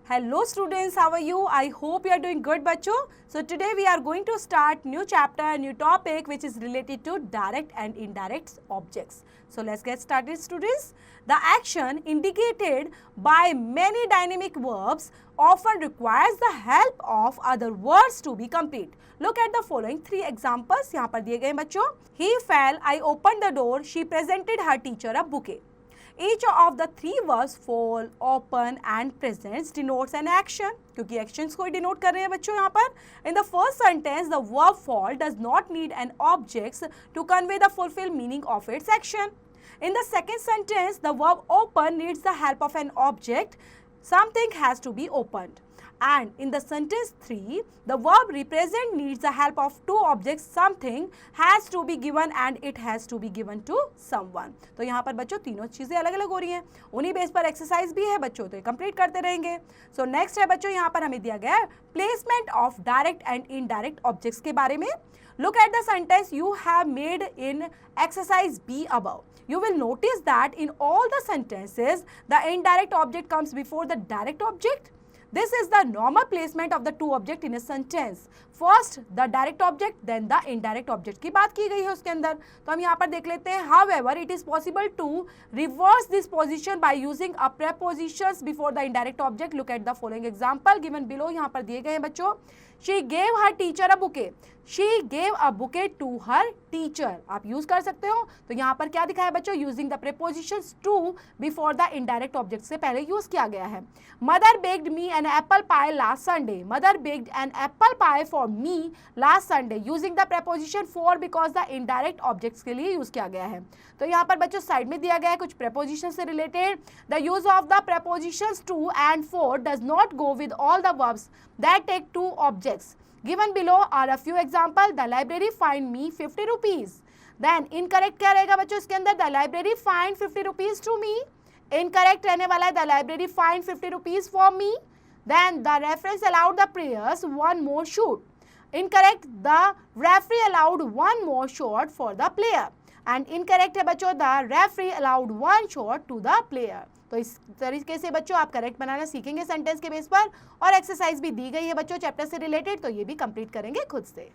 Hello students, how are you? I hope you are doing good बच्चों. So today we are going to start new chapter, new topic which is related to direct and indirect objects. So let's get started students. The action indicated by many dynamic verbs often requires the help of other words to be complete. Look at the following three examples. यहाँ पर दिए गए बच्चों. He fell, I opened the door, she presented her teacher a bouquet. Each of the three verbs fall, open and presents denotes an action. क्योंकि actions को denote कर रहे हैं बच्चों यहाँ पर. In the first sentence, the verb fall does not need an object to convey the fulfilled meaning of its action. In the second sentence, the verb open needs the help of an object. Something has to be opened. And in the sentence 3, the verb represent needs the help of two objects. Something has to be given and it has to be given to someone. तो यहाँ पर बच्चों तीनों चीज़ें अलग अलग हो रही हैं. उन्हीं बेस पर एक्सरसाइज भी है बच्चों, तो ये कंप्लीट करते रहेंगे. सो नेक्स्ट है बच्चों, यहाँ पर हमें दिया गया है placement of direct and indirect objects के बारे में. Look at the sentence you have made in exercise B above. You will notice that in all the sentences, the indirect object comes before the direct object. This is the normal placement of the two objects in a sentence. First the direct object, then the indirect object की बात की गई है उसके अंदर. तो हम यहाँ पर देख लेते हैं. However, it is possible to reverse this position by using a prepositions before the indirect object. Look at the following example given below. यहाँ पर दिए गए हैं बच्चों. She gave her teacher a bouquet. She gave a bouquet to her teacher. आप use कर सकते हो. तो यहाँ पर क्या दिखा है बच्चों? Using the prepositions to before the indirect object से पहले यूज किया गया है. Mother baked me an apple pie last Sunday. Mother baked an apple pie for me last Sunday. Using the preposition for because the indirect objects के लिए use किया गया है. तो यहाँ पर बच्चों साइड में दिया गया है कुछ preposition से related. The use of the prepositions to and for does not go with all the verbs that take two objects. Given below are a few examples. The library fined me 50 rupees. Then incorrect क्या रहेगा बच्चों इसके अंदर? The library fined 50 rupees to me. Incorrect रहने वाला है the library fined 50 rupees for me. Then the reference allowed the players one more shoot. Incorrect, the referee allowed one more shot for the player. And incorrect है बच्चों the referee allowed one shot to the player. तो इस तरीके से बच्चों आप correct बनाना सीखेंगे sentence के बेस पर. और एक्सरसाइज भी दी गई है बच्चों चैप्टर से रिलेटेड, तो ये भी कंप्लीट करेंगे खुद से.